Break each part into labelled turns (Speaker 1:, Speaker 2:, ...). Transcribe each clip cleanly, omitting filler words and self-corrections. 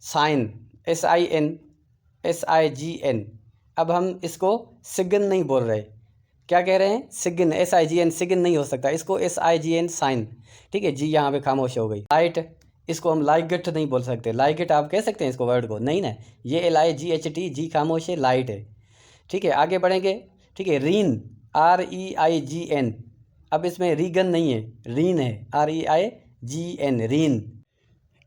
Speaker 1: Sign, SIN, अब हम इसको सिगन नहीं बोल रहे, क्या कह रहे हैं, सिगन, SIGN, सिगन नहीं हो सकता, इसको SIGN, साइन। ठीक है, जी यहाँ पे खामोश हो गई। लाइट, इसको हम लाइगट नहीं बोल सकते, लाइगट आप कह सकते हैं इसको वर्ड को, नहीं ना, ये LIGHT, जी खामोश है, लाइट है। ठीक है, आगे बढ़ेंगे। ठीक है, रीन, REIGN, अब इसमें रीगन नहीं है, रीन है, REIGN, रीन।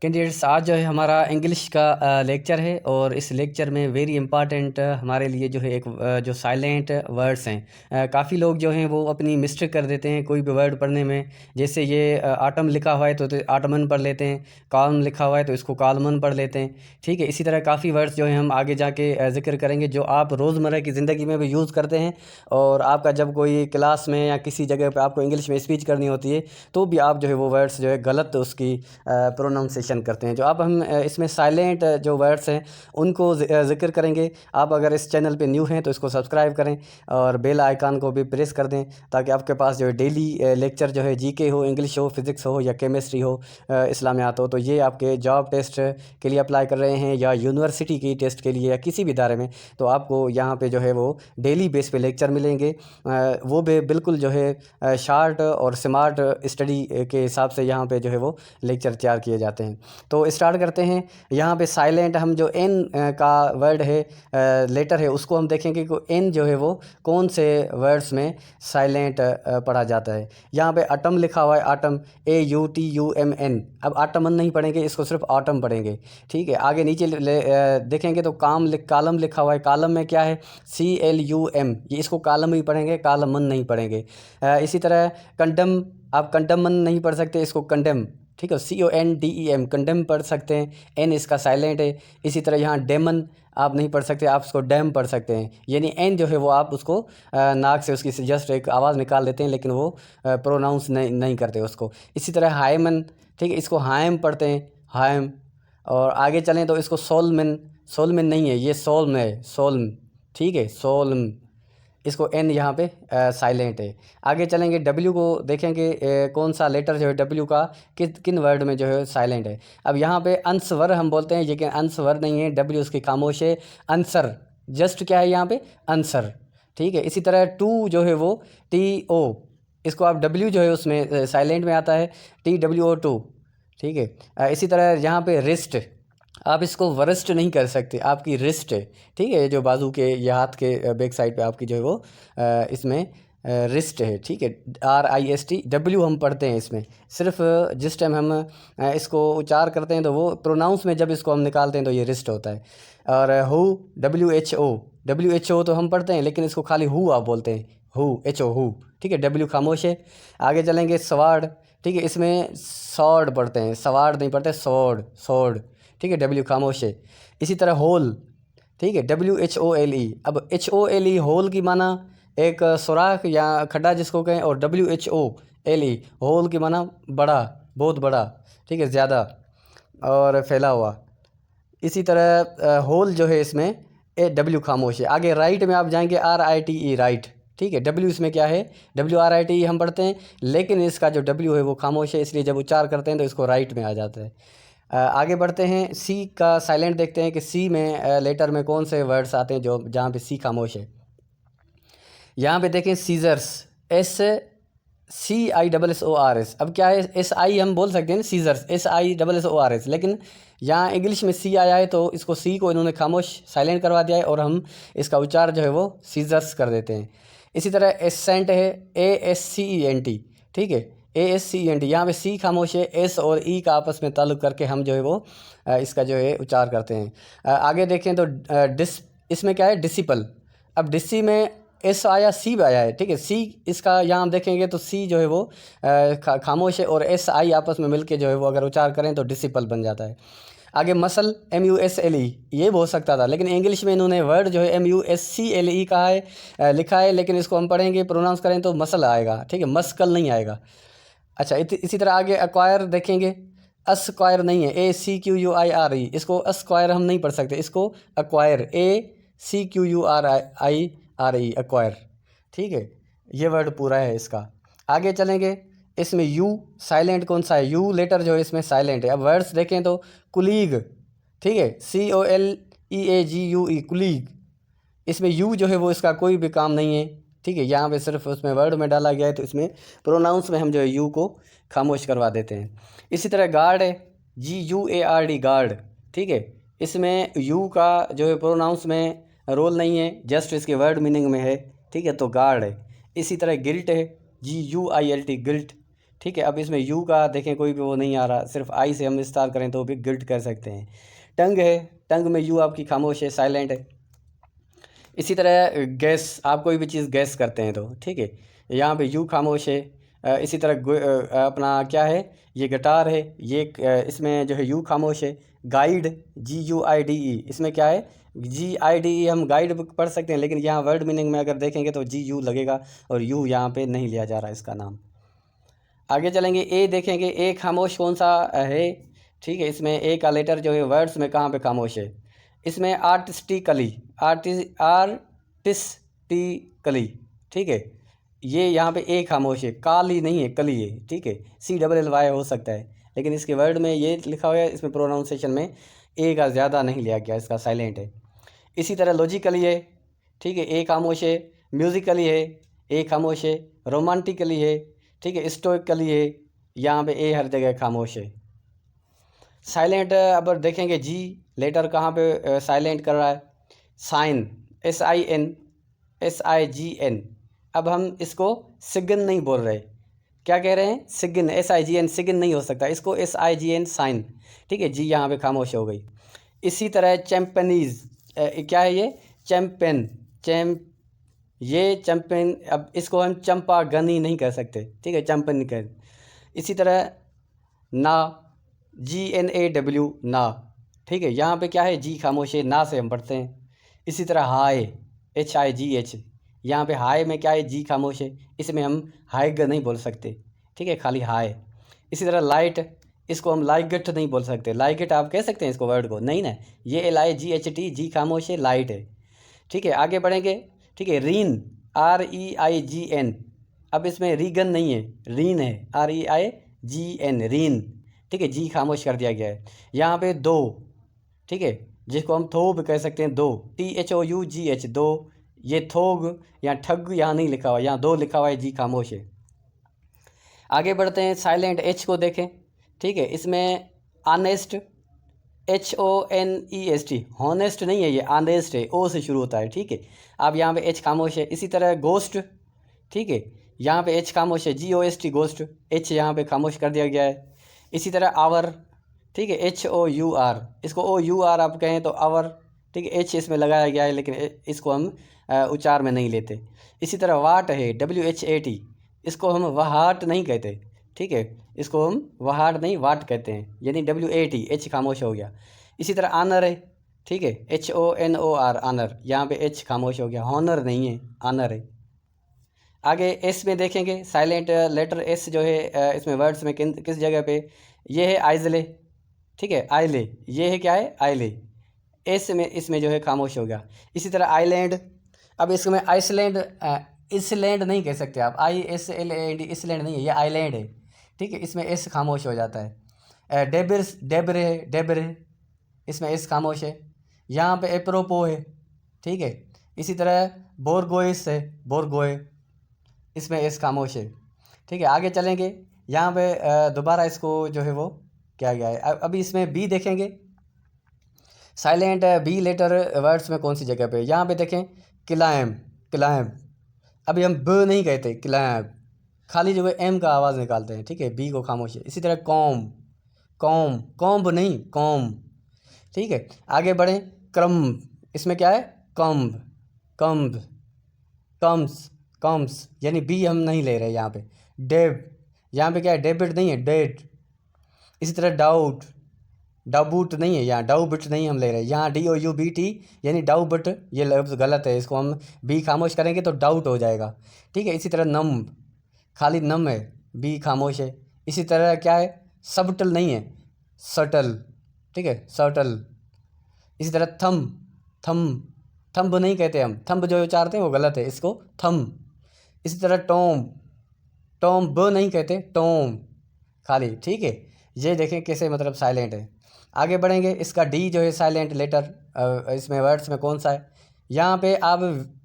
Speaker 1: कैंडिडेट्स, आज जो है हमारा इंग्लिश का लेक्चर है, और इस लेक्चर में वेरी इंपॉर्टेंट हमारे लिए जो है एक जो साइलेंट वर्ड्स हैं। काफ़ी लोग जो हैं वो अपनी मिस्टेक कर देते हैं कोई भी वर्ड पढ़ने में। जैसे ये आटम लिखा हुआ है तो आटमन पढ़ लेते हैं, कॉलम लिखा हुआ है तो इसको कॉलमन पढ़ लेते हैं। ठीक है, इसी तरह काफ़ी वर्ड्स जो हैं हम आगे जाके जिक्र करेंगे जो आप रोज़मर्रा की ज़िंदगी में भी यूज़ करते हैं, और आपका जब कोई क्लास में या किसी जगह पर आपको इंग्लिश में स्पीच करनी होती है तो भी आप जो है वो वर्ड्स जो है गलत उसकी प्रोनाउंसिएशन करते हैं। जो अब हम इसमें साइलेंट जो वर्ड्स हैं उनको जिक्र करेंगे। आप अगर इस चैनल पे न्यू हैं तो इसको सब्सक्राइब करें और बेल आइकन को भी प्रेस कर दें, ताकि आपके पास जो है डेली लेक्चर जो है GK हो, इंग्लिश हो, फिज़िक्स हो या केमिस्ट्री हो, इस्लामियात हो, तो ये आपके जॉब टेस्ट के लिए अप्लाई कर रहे हैं या यूनिवर्सिटी की टेस्ट के लिए या किसी भी इदारे में, तो आपको यहाँ पे जो है वो डेली बेस पे लेक्चर मिलेंगे। वो भी बिल्कुल जो है शार्ट और स्मार्ट स्टडी के हिसाब से यहाँ पे जो है वो लेक्चर तैयार किए जाते हैं। तो स्टार्ट करते हैं। यहाँ पे साइलेंट, हम जो N का वर्ड है, लेटर है, उसको हम देखेंगे कि N जो है वो कौन से वर्ड्स में साइलेंट पढ़ा जाता है। यहाँ पे अटम लिखा हुआ है, आटम, AUTUMN, अब आटमन नहीं पढ़ेंगे, इसको सिर्फ आटम पढ़ेंगे। ठीक है, आगे नीचे देखेंगे तो कालम लिखा हुआ है, कालम में क्या है, CLUM, ये इसको कालम ही पढ़ेंगे, कालमन नहीं पढ़ेंगे। इसी तरह कंडम, आप कंडमन नहीं पढ़ सकते, इसको कंडेम, ठीक है, CONDEM, कंडेम पढ़ सकते हैं, N इसका साइलेंट है। इसी तरह यहाँ डेमन आप नहीं पढ़ सकते, आप उसको डैम पढ़ सकते हैं, यानी N जो है वो आप उसको नाक से उसकी जस्ट एक आवाज़ निकाल देते हैं, लेकिन वो प्रोनाउंस नहीं करते उसको। इसी तरह हायमन, ठीक है, इसको हायम पढ़ते हैं, हायम। और आगे चलें तो इसको सोलमन, सोलमन नहीं है, ये सोल्म है, सोल्म, ठीक है, सोल्म, इसको N यहाँ पे साइलेंट है। आगे चलेंगे, W को देखेंगे, कौन सा लेटर जो है W का किन वर्ड में जो है साइलेंट है। अब यहाँ पे अंसवर हम बोलते हैं, लेकिन अंसवर नहीं है, W उसकी खामोश है। आंसर, जस्ट क्या है यहाँ पे, आंसर, ठीक है। इसी तरह टू जो है वो TO, इसको आप W जो है उसमें साइलेंट में आता है, TWO2, ठीक है। इसी तरह यहाँ पे रिस्ट, आप इसको वरिस्ट नहीं कर सकते, आपकी रिस्ट है, ठीक है, जो बाजू के या हाथ के बैक साइड पे आपकी जो है वो इसमें रिस्ट है, ठीक है, RIST। W हम पढ़ते हैं इसमें, सिर्फ जिस टाइम हम इसको उच्चार करते हैं तो वो प्रोनाउंस में जब इसको हम निकालते हैं तो ये रिस्ट होता है। और हु, WHO तो हम पढ़ते हैं, लेकिन इसको खाली हु आप बोलते हैं, HO, हु, ठीक है, W खामोश है। आगे चलेंगे, सवार्ड, ठीक है, इसमें सॉर्ड पढ़ते हैं, सवार्ड नहीं पढ़ते, सॉर्ड, ठीक है, W खामोश है। इसी तरह होल, ठीक है, WHOLE, अब HOLE होल की माना एक सुराख या खड्डा जिसको कहें, और WHOLE होल की माना बड़ा, बहुत बड़ा, ठीक है, ज़्यादा और फैला हुआ। इसी तरह होल जो है इसमें W खामोश है। आगे राइट में आप जाएंगे, RITE, राइट, ठीक है, W इसमें क्या है, WRITE हम पढ़ते हैं, लेकिन इसका जो W है वो खामोश है, इसलिए जब उच्चार करते हैं तो इसको राइट में आ जाता है। आगे बढ़ते हैं, C का साइलेंट देखते हैं कि C में लेटर में कौन से वर्ड्स आते हैं जो जहाँ पे C खामोश है। यहाँ पे देखें, सीजर्स, SCISSORS, अब क्या है, SI हम बोल सकते हैं ना, सीजर्स, SISSORS, लेकिन यहाँ इंग्लिश में C आया है तो इसको C को इन्होंने खामोश साइलेंट करवा दिया है, और हम इसका उच्चार जो है वो सीजर्स कर देते हैं। इसी तरह एसेंट है, ASCENT, ठीक है, ASCENT, यहाँ पे C खामोश है, S और E का आपस में ताल्लुक़ करके हम जो है वो इसका जो है उच्चार करते हैं। आगे देखें तो इसमें क्या है, डिसिपल, अब डिसी में S आया, C भी आया है, ठीक है, C इसका यहाँ हम देखेंगे तो C जो है वो खामोश है, और SI आपस में मिलके जो है वो अगर उच्चार करें तो डिसिपल बन जाता है। आगे मसल, MUSLE, ये भी हो सकता था, लेकिन इंग्लिश में इन्होंने वर्ड जो है MUSCLE कहा है, लिखा है, लेकिन इसको हम पढ़ेंगे, प्रोनाउंस करें तो मसल आएगा, ठीक है, मस्कल नहीं आएगा। अच्छा, इसी तरह आगे एक्वायर देखेंगे, अस्क्वायर नहीं है, ACQUIRE, इसको अस्क्वायर हम नहीं पढ़ सकते, इसको एक्वायर, ACQURIRE, एक्वायर, ठीक है, ये वर्ड पूरा है इसका। आगे चलेंगे, इसमें U साइलेंट कौन सा है, U लेटर जो है इसमें साइलेंट है। अब वर्ड्स देखें तो कुलीग, ठीक है, COLEAGUE कुलीग, इसमें यू जो है वो इसका कोई भी काम नहीं है। ठीक है, यहाँ पे सिर्फ उसमें वर्ड में डाला गया है, तो इसमें प्रोनाउंस में हम जो है यू को खामोश करवा देते हैं। इसी तरह गार्ड है, GUARD गार्ड। ठीक है, इसमें यू का जो है प्रोनाउंस में रोल नहीं है, जस्ट इसके वर्ड मीनिंग में है। ठीक है, तो गार्ड है। इसी तरह गिल्ट है, GUILT गिल्ट। ठीक है, अब इसमें यू का देखें कोई भी वो नहीं आ रहा, सिर्फ आई से हम विस्तार करें तो भी गिल्ट कर सकते हैं। टंग है, टंग में यू आपकी खामोश है, साइलेंट है। इसी तरह गैस, आप कोई भी चीज़ गैस करते हैं तो ठीक है, यहाँ पे यू खामोश है। इसी तरह अपना क्या है, ये गिटार है, ये इसमें जो है यू खामोश है। गाइड, GUIDE, इसमें क्या है, GIDE हम गाइड पढ़ सकते हैं, लेकिन यहाँ वर्ड मीनिंग में अगर देखेंगे तो GU लगेगा और यू यहाँ पे नहीं लिया जा रहा इसका नाम। आगे चलेंगे, ए देखेंगे, ए खामोश कौन सा है। ठीक है, इसमें ए का लेटर जो है वर्ड्स में कहाँ पे खामोश है, इसमें आर्टिस्टिकली, आर्टिस्टिकली। ठीक है, ये यहाँ पे ए खामोश है, काली नहीं है, कली है। ठीक है, CLLY हो सकता है, लेकिन इसके वर्ड में ये लिखा हुआ है, इसमें प्रोनाउंसिएशन में ए का ज़्यादा नहीं लिया गया, इसका साइलेंट है। इसी तरह लॉजिकली है, ठीक है, ए खामोश है। म्यूज़िकली है, ए खामोश है। रोमांटिकली है, ठीक है, स्टोइकली है, यहाँ पे ए हर जगह खामोश है। साइलेंट अब देखेंगे, जी लेटर कहाँ पे साइलेंट कर रहा है, साइन, SIN, अब हम इसको सिगन नहीं बोल रहे, क्या कह रहे हैं, सिगन, SIGN, सिगन नहीं हो सकता, इसको SIGN साइन। ठीक है, जी यहाँ पे खामोश हो गई। इसी तरह चैम्पनीज़, क्या है ये, ये चैम्पियन, अब इसको हम चंपा गनी नहीं कह सकते। ठीक है, चैम्पियन कह। इसी तरह ना, GNAW ना। ठीक है, यहाँ पे क्या है, जी खामोश है, ना से हम पढ़ते हैं। इसी तरह हाय, HIGH, यहाँ पे हाय में क्या है, जी खामोश है, इसमें हम हाइग नहीं बोल सकते। ठीक है, खाली हाय। इसी तरह लाइट, इसको हम लाइगट नहीं बोल सकते, लाइगट आप कह सकते हैं इसको वर्ड को, नहीं ना, ये LIGHT, जी खामोश है, लाइट है। ठीक है, आगे बढ़ेंगे। ठीक है, रीन, REIGN, अब इसमें रीगन नहीं है, रीन है, REIGN, रीन। ठीक है, जी खामोश कर दिया गया है। यहाँ पे दो, ठीक है, जिसको हम थोग कह सकते हैं, दो, THOUGH, दो, ये थोग, यहाँ ठग यहाँ नहीं लिखा हुआ, यहाँ दो लिखा हुआ है, जी खामोश है। आगे बढ़ते हैं, साइलेंट H को देखें। ठीक है, इसमें ऑनेस्ट, HONEST, हॉनेस्ट नहीं है, ये ऑनेस्ट है, ओ से शुरू होता है। ठीक है, अब यहाँ पे H खामोश है। इसी तरह गोस्ट, ठीक है, यहाँ पे H खामोश है, GOST गोस्ट, H यहाँ पे खामोश कर दिया गया है। इसी तरह आवर, ठीक है, HOUR, इसको OUR आप कहें तो आवर। ठीक है, H इसमें लगाया गया है, लेकिन इसको हम उच्चार में नहीं लेते। इसी तरह वाट है, WHAT, इसको हम वहाट नहीं कहते। ठीक है, इसको हम वहाट नहीं, वाट कहते हैं, यानी WAT, H खामोश हो गया। इसी तरह आनर है, ठीक है, HONOR, आनर, यहाँ पे H खामोश हो गया, हॉनर नहीं है, आनर है। आगे एस में देखेंगे, साइलेंट लेटर एस जो है इसमें वर्ड्स में किस जगह पे, ये है आइजले। ठीक है, आइले, ये है क्या है, आइले, एस में इसमें जो है खामोश हो गया। इसी तरह आइलैंड, अब इसमें आइसलैंड, इसलैंड नहीं कह सकते आप, ISLAND, इसलैंड नहीं है, ये आइलैंड है। ठीक है, इसमें एस खामोश हो जाता है। डेब्रिस, डेब्रे, डेब्रे, इसमें एस खामोश है। यहाँ पे एप्रोपो है। ठीक है, इसी तरह बोरगोइस है, बोरगोए, इसमें एस खामोश है। ठीक है, आगे चलेंगे, यहाँ पे दोबारा इसको जो है वो क्या गया है। अभी इसमें बी देखेंगे, साइलेंट बी लेटर वर्ड्स में कौन सी जगह पे, यहाँ पे देखें, क्लाइम, क्लाइम, अभी हम ब नहीं कहते, क्लाइम, खाली जो है एम का आवाज़ निकालते हैं। ठीक है, बी को खामोश है। इसी तरह कॉम, कॉम, कॉम्ब नहीं, कॉम। ठीक है, आगे बढ़ें, क्रम, इसमें क्या है, कम्ब, कम्ब, कम्स, कम्स, यानी बी हम नहीं ले रहे यहाँ पे। डेब, यहाँ पे क्या है, डेबिट नहीं है, डेट। इसी तरह डाउट, डाउबूट नहीं है, यहाँ डाउबिट नहीं हम ले रहे, यहाँ DOUBT, यानी डाउबट, ये लफ्ज़ गलत है, इसको हम बी खामोश करेंगे तो डाउट हो जाएगा। ठीक है, इसी तरह नम, खाली नम है, बी खामोश है। इसी तरह क्या है, सबटल नहीं है, सटल। ठीक है, सटल। इसी तरह थम, थम, थंब नहीं कहते हम, थंब जो उच्चारते हैं वो गलत है, इसको थम। इसी तरह टॉम, टॉम ब नहीं कहते, टॉम खाली। ठीक है, ये देखें कैसे मतलब साइलेंट है। आगे बढ़ेंगे। इसका डी जो है साइलेंट लेटर इसमें वर्ड्स में कौन सा है? यहाँ पे आप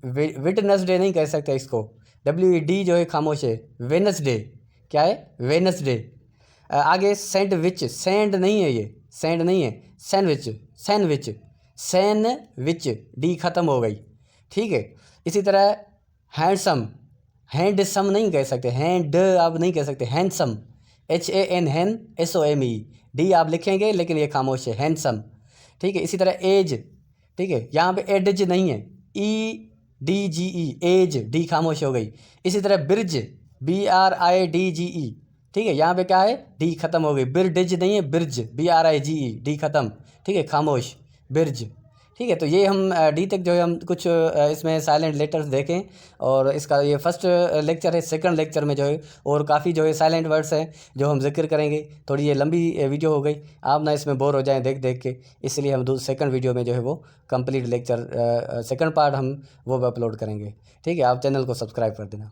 Speaker 1: विटनेसडे नहीं कह सकते इसको, WED जो है खामोश है। वेनसडे क्या है? वेनसडे। आगे सैंडविच, सैंड नहीं है, ये सैंड नहीं है, सैंडविच, सैंडविच, सैंडविच, डी खत्म हो गई। ठीक है। इसी तरह हैंडसम, हैंडसम नहीं कह सकते, हैंड आप नहीं कह सकते, हैंडसम, HAN SOME, डी आप लिखेंगे लेकिन ये खामोश है, हैंडसम। ठीक है। इसी तरह एज, ठीक है, यहाँ पे एडज नहीं है, EDGE, एज, डी खामोश हो गई। इसी तरह ब्रिज, BRIDGE, ठीक है, यहाँ पे क्या है? डी खत्म हो गई। बिरडिज नहीं है, ब्रिज, BRIGE, डी खत्म, ठीक है, खामोश, बिरज। ठीक है। तो ये हम डी तक जो है हम कुछ इसमें साइलेंट लेटर्स देखें, और इसका ये फर्स्ट लेक्चर है। सेकंड लेक्चर में जो है और काफ़ी जो है साइलेंट वर्ड्स हैं जो हम जिक्र करेंगे। थोड़ी ये लंबी वीडियो हो गई, आप ना इसमें बोर हो जाएं देख देख के, इसलिए हम सेकंड वीडियो में जो है वो कंप्लीट लेक्चर सेकंड पार्ट हम वो अपलोड करेंगे। ठीक है। आप चैनल को सब्सक्राइब कर देना।